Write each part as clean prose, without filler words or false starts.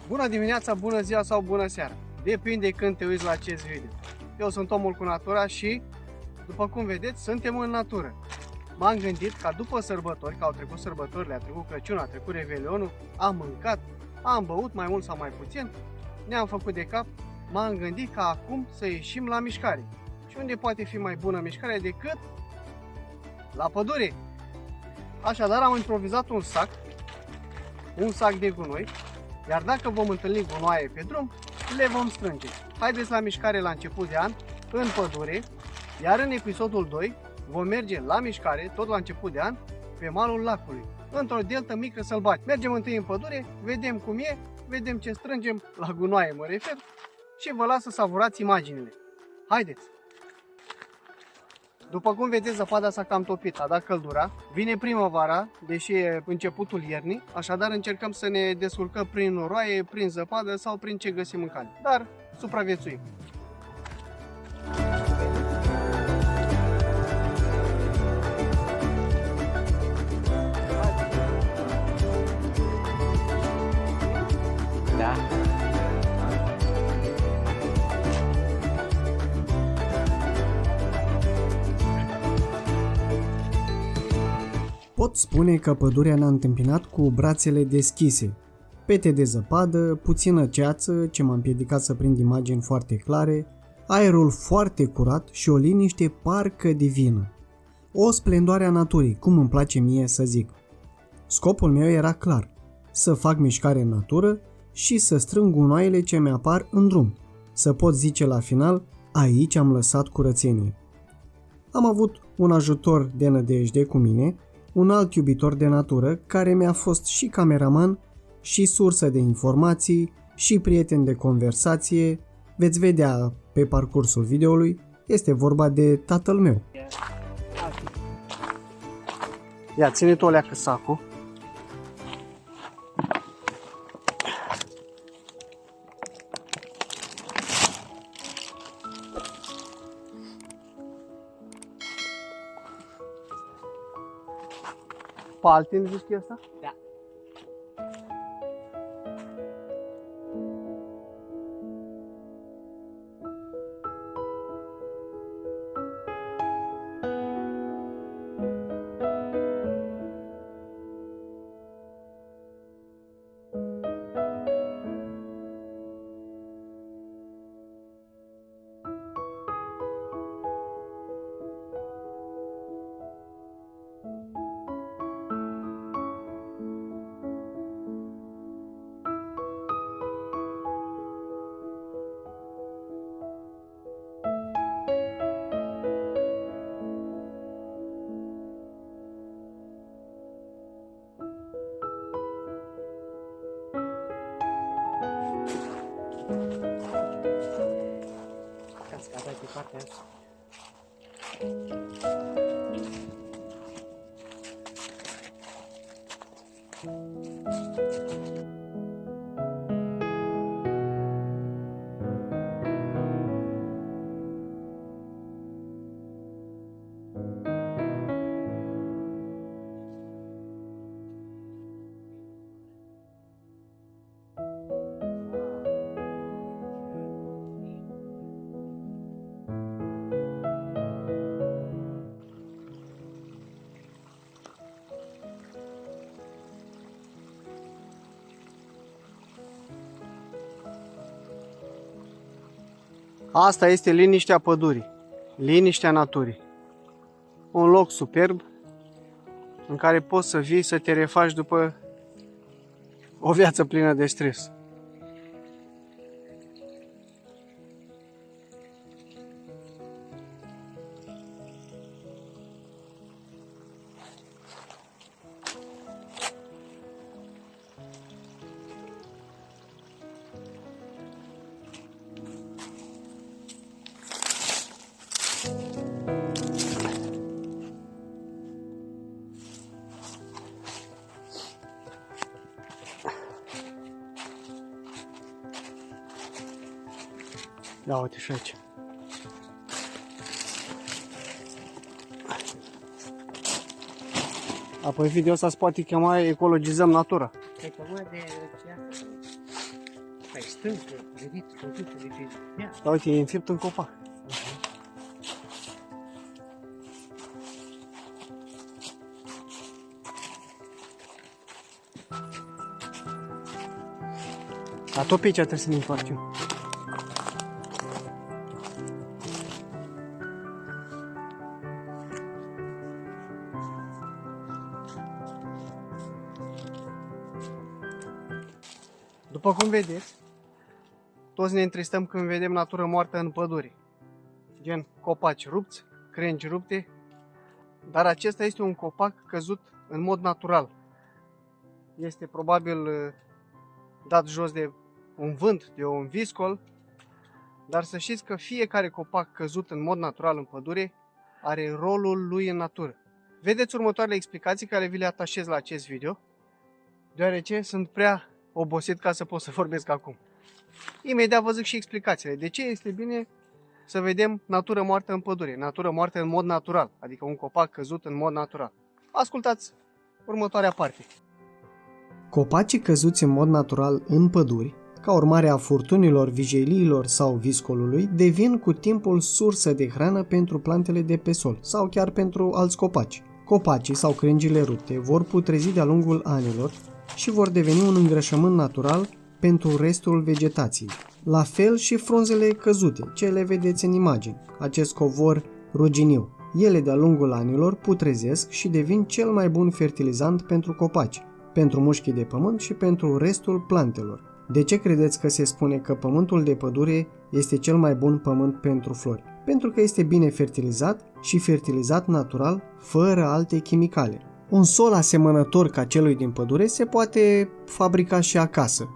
Bună dimineața, bună ziua sau bună seara. Depinde când te uiți la acest video. Eu sunt omul cu natura și, după cum vedeți, suntem în natură. M-am gândit ca după sărbători, că au trecut sărbătorile, a trecut Crăciunul, a trecut Revelionul, am mâncat, am băut mai mult sau mai puțin, ne-am făcut de cap, m-am gândit ca acum să ieșim la mișcare. Și unde poate fi mai bună mișcare decât la pădure? Așadar am improvizat un sac de gunoi, iar dacă vom întâlni gunoaie pe drum, le vom strânge. Haideți la mișcare la început de an, în pădure, iar în episodul 2 vom merge la mișcare, tot la început de an, pe malul lacului, într-o deltă mică sălbatică. Mergem întâi în pădure, vedem cum e, vedem ce strângem, la gunoaie mă refer, și vă las să savurați imaginile. Haideți! După cum vedeți, zăpada s-a cam topit, a dat căldura, vine primăvara, deși e începutul iernii, așadar încercăm să ne descurcăm prin noroaie, prin zăpadă sau prin ce găsim în cale, dar supraviețuim. Da. Pot spune că pădurea ne-a întâmpinat cu brațele deschise, pete de zăpadă, puțină ceață ce m-a împiedicat să prind imagini foarte clare, aerul foarte curat și o liniște parcă divină. O splendoare a naturii, cum îmi place mie să zic. Scopul meu era clar, să fac mișcare în natură și să strâng gunoaiele ce mi-apar în drum, să pot zice la final, aici am lăsat curățenie. Am avut un ajutor de nădejde cu mine, un alt iubitor de natură care mi-a fost și cameraman, și sursă de informații, și prieten de conversație. Veți vedea pe parcursul videoului, este vorba de tatăl meu. Ia, ține tu o leacă sacul. Paltin, zici că e asta? Da. Cascada de partea asta. Asta este liniștea pădurii, liniștea naturii. Un loc superb în care poți să vii să te refaci după o viață plină de stres. Ia uite și aici. Apoi video ăsta se poate chema Ecologizăm natura. Cred că mă de Ai stâncă, venit, totuși, de ia. Da, uite, e înfipt în copac. Dar tot pe aici trebuie să ne întoarcem. După cum vedeți, toți ne întristăm când vedem natură moartă în pădure. Gen copaci rupți, crengi rupte, dar acesta este un copac căzut în mod natural. Este probabil dat jos de un vânt, de un viscol, dar să știți că fiecare copac căzut în mod natural în pădure are rolul lui în natură. Vedeți următoarele explicații care vi le atașez la acest video, deoarece sunt prea obosit ca să pot să vorbesc acum. Imediat vă zic și explicațiile. De ce este bine să vedem natură moartă în pădure, natură moartă în mod natural, adică un copac căzut în mod natural. Ascultați următoarea parte. Copacii căzuți în mod natural în păduri, ca urmare a furtunilor, vijeliilor sau viscolului, devin cu timpul sursă de hrană pentru plantele de pe sol sau chiar pentru alți copaci. Copacii sau crengile rupte vor putrezi de-a lungul anilor și vor deveni un îngrășământ natural pentru restul vegetației. La fel și frunzele căzute, ce le vedeți în imagini, acest covor ruginiu. Ele de-a lungul anilor putrezesc și devin cel mai bun fertilizant pentru copaci, pentru mușchii de pământ și pentru restul plantelor. De ce credeți că se spune că pământul de pădure este cel mai bun pământ pentru flori? Pentru că este bine fertilizat și fertilizat natural, fără alte chimicale. Un sol asemănător ca celui din pădure se poate fabrica și acasă,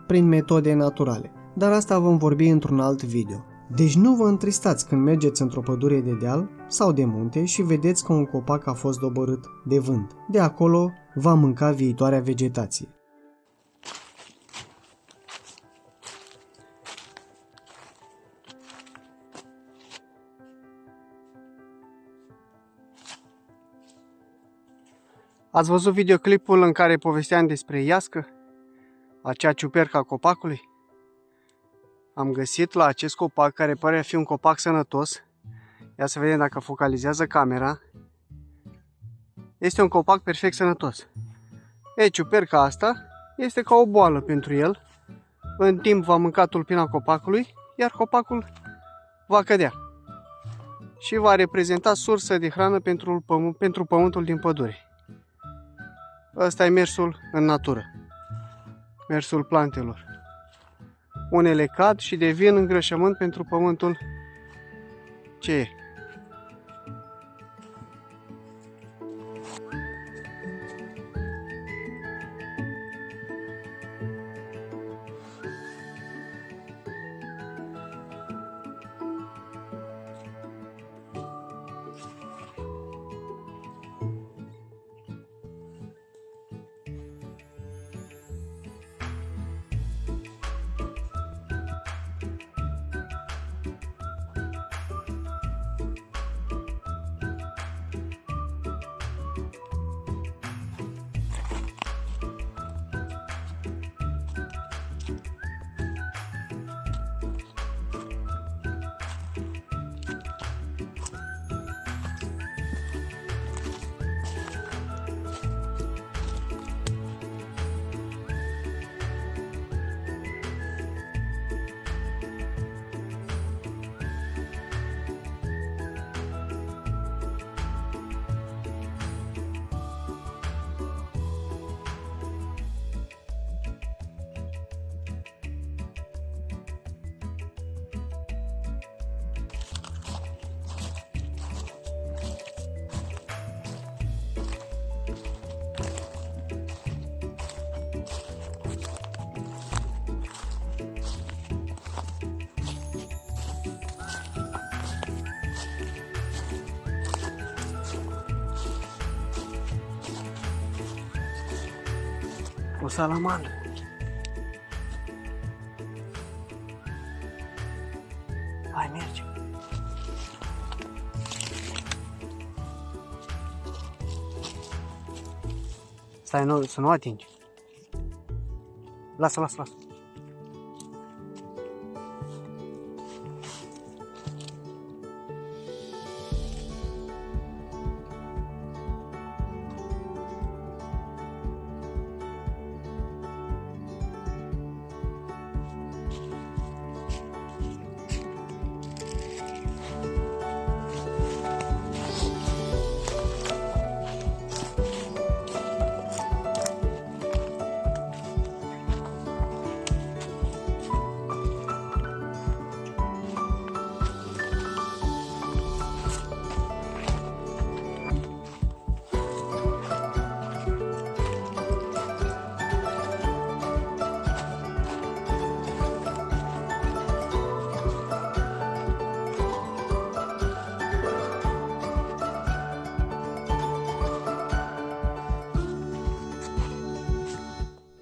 prin metode naturale, dar asta vom vorbi într-un alt video. Deci nu vă întristați când mergeți într-o pădure de deal sau de munte și vedeți că un copac a fost doborât de vânt. De acolo va mânca viitoarea vegetație. Ați văzut videoclipul în care povesteam despre iască, acea ciupercă a copacului? Am găsit la acest copac, care pare a fi un copac sănătos. Ia să vedem dacă focalizează camera. Este un copac perfect sănătos. Ciuperca asta este ca o boală pentru el. În timp va mânca tulpina copacului, iar copacul va cădea. Și va reprezenta sursă de hrană pentru pământul din pădure. Ăsta e mersul în natură. Mersul plantelor. Unele cad și devin îngrășământ pentru pământul ce e. O salamandră. Hai, merge. Stai, să nu atingi. Lasă.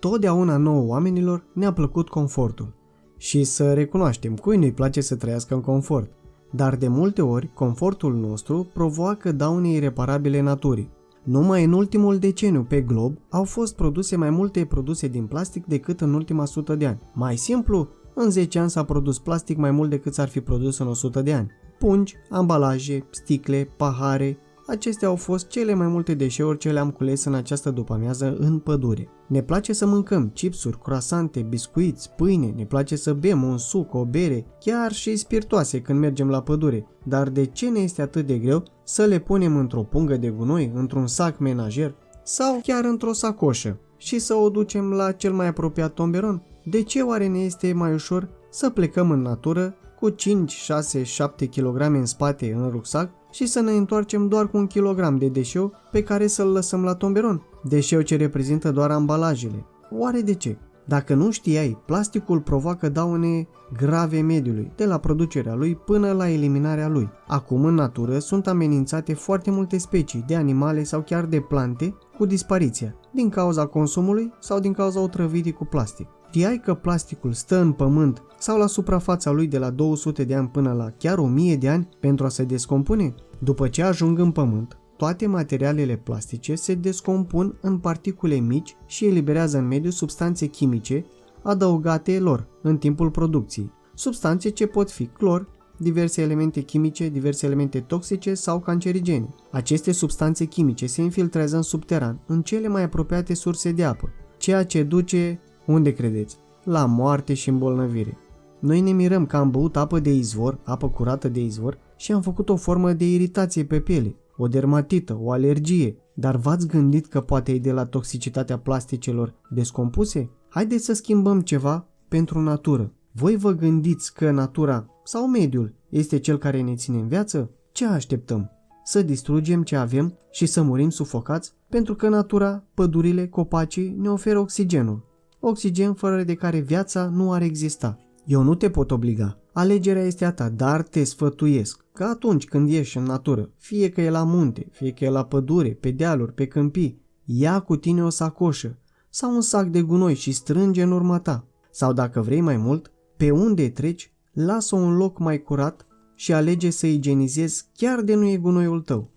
Totdeauna nouă oamenilor ne-a plăcut confortul. Și să recunoaștem, cui nu-i place să trăiască în confort. Dar de multe ori, confortul nostru provoacă daune ireparabile naturii. Numai în ultimul deceniu pe glob au fost produse mai multe produse din plastic decât în ultima 100 de ani. Mai simplu, în 10 ani s-a produs plastic mai mult decât s-ar fi produs în 100 de ani. Pungi, ambalaje, sticle, pahare, acestea au fost cele mai multe deșeuri ce le-am cules în această după-amiază în pădure. Ne place să mâncăm chipsuri, croasante, biscuiți, pâine, ne place să bem un suc, o bere, chiar și spirtoase când mergem la pădure. Dar de ce ne este atât de greu să le punem într-o pungă de gunoi, într-un sac menajer sau chiar într-o sacoșă și să o ducem la cel mai apropiat tomberon? De ce oare ne este mai ușor să plecăm în natură cu 5, 6, 7 kg în spate în rucsac și să ne întoarcem doar cu 1 kg de deșeu pe care să-l lăsăm la tomberon? Deșeu ce reprezintă doar ambalajele. Oare de ce? Dacă nu știai, plasticul provoacă daune grave mediului, de la producerea lui până la eliminarea lui. Acum, în natură, sunt amenințate foarte multe specii de animale sau chiar de plante cu dispariția, din cauza consumului sau din cauza otrăvirii cu plastic. Știai că plasticul stă în pământ sau la suprafața lui de la 200 de ani până la chiar 1000 de ani pentru a se descompune? După ce ajung în pământ, toate materialele plastice se descompun în particule mici și eliberează în mediu substanțe chimice adăugate lor în timpul producției. Substanțe ce pot fi clor, diverse elemente chimice, diverse elemente toxice sau cancerigene. Aceste substanțe chimice se infiltrează în subteran, în cele mai apropiate surse de apă, ceea ce duce, unde credeți? La moarte și îmbolnăvire. Noi ne mirăm că am băut apă de izvor, apă curată de izvor, și am făcut o formă de iritație pe piele, o dermatită, o alergie, dar v-ați gândit că poate e de la toxicitatea plasticelor descompuse? Haideți să schimbăm ceva pentru natură. Voi vă gândiți că natura sau mediul este cel care ne ține în viață? Ce așteptăm? Să distrugem ce avem și să murim sufocați? Pentru că natura, pădurile, copacii ne oferă oxigenul. Oxigen fără de care viața nu ar exista. Eu nu te pot obliga. Alegerea este a ta, dar te sfătuiesc că atunci când ieși în natură, fie că e la munte, fie că e la pădure, pe dealuri, pe câmpii, ia cu tine o sacoșă sau un sac de gunoi și strânge în urma ta. Sau dacă vrei mai mult, pe unde treci, lasă un loc mai curat și alege să igienizezi chiar de nu e gunoiul tău.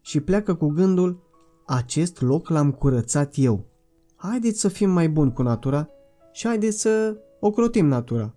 Și pleacă cu gândul, acest loc l-am curățat eu. Haideți să fim mai buni cu natura și haideți să ocrotim natura.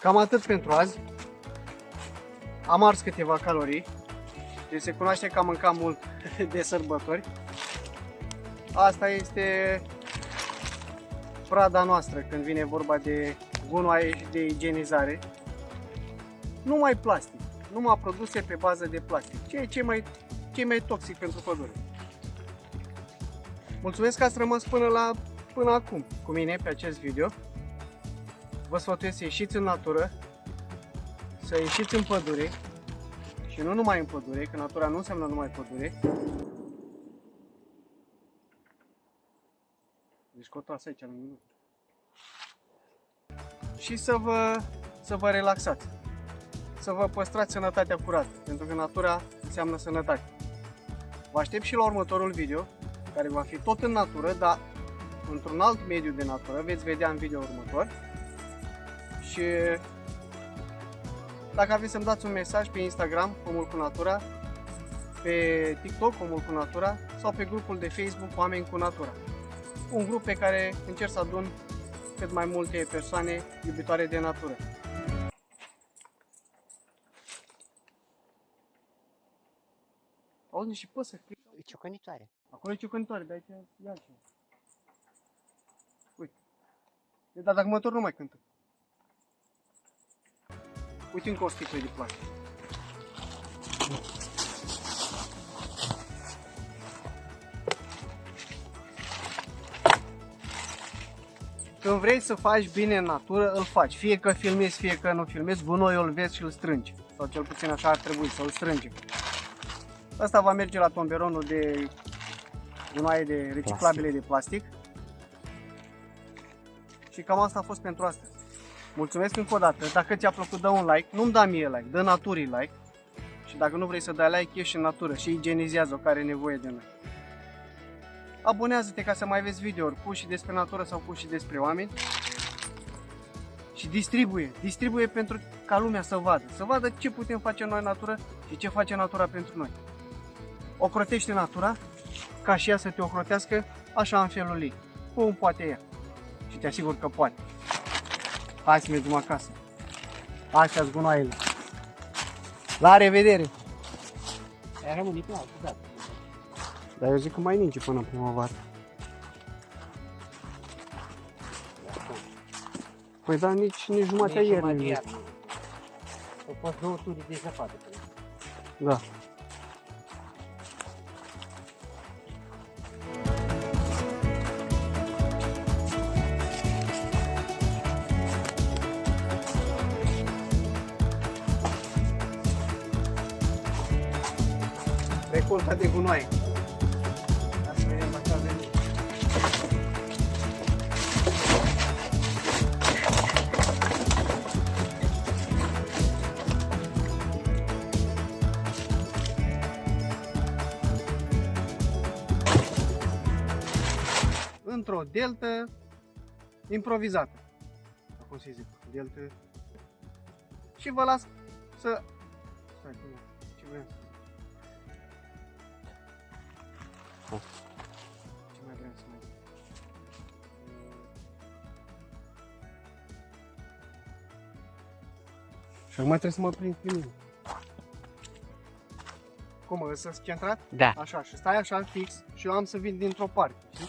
Cam atât pentru azi. Am ars câteva calorii. Deci se cunoaște că am mâncat mult de sărbători. Asta este prada noastră când vine vorba de gunoaie și de igienizare. Numai plastic, numai produse pe bază de plastic, ceea ce e cei mai toxic pentru pădure. Mulțumesc că ați rămas până acum cu mine pe acest video. Vă sfătuiesc să ieșiți în natură, să ieșiți în pădure și nu numai în pădure, că natura nu înseamnă numai pădure. Deci cotați aici lângă mine. Și să vă relaxați, să vă păstrați sănătatea curată, pentru că natura înseamnă sănătate. Vă aștept și la următorul video, care va fi tot în natură, dar într-un alt mediu de natură, veți vedea în video următor. Și dacă aveți să-mi dați un mesaj pe Instagram, Omul cu Natura, pe TikTok, Omul cu Natura, sau pe grupul de Facebook, Oameni cu Natura. Un grup pe care încerc să adun cât mai multe persoane iubitoare de natură. Auzi și păsări. E ciocănitoare. Acolo e ciocănitoare, dar aici e altceva. Uite. Dar dacă mă întorc nu mai cântă. Uite încă o sticlă de plastic. Când vrei să faci bine în natură, îl faci. Fie că filmezi, fie că nu filmezi, gunoiul îl vezi și îl strângi. Sau cel puțin așa ar trebui, să îl strângem. Asta va merge la tomberonul de gunoaie de reciclabile de plastic. Și cam asta a fost pentru astăzi. Mulțumesc încă o dată. Dacă ți-a plăcut, dă un like. Nu-mi da mie like, dă naturii like. Și dacă nu vrei să dai like, ieși în natură și igienizează-o care are nevoie de noi. Abonează-te ca să mai vezi videouri cu și despre natură sau cu și despre oameni. Și distribuie pentru ca lumea să vadă. Să vadă ce putem face noi în natură și ce face natura pentru noi. Ocrotește natura ca și ea să te ocrotească așa în felul ei. Cum poate ea. Și te asigur că poate. Hai să mergem acasă. Astea-s gunoaiele. La revedere! Ai rămânit pe altă dată. Dar eu zic că mai ninge până în primăvară. Păi da, nici jumatea ieri. Au fost 2 turi de zăpadă. Da. Recolta de gunoaie. Hai să vedem dacă avem. Într-o deltă improvizată. Cum se zice? Deltă. Și vă las să... Stai, ce vreau să zic? Ce mai vreau să mai zic? Și acum trebuie să mă prind pe mine. Cum, să-ți centrat? Da. Așa, și stai așa fix și eu am să vin dintr-o parte, știi?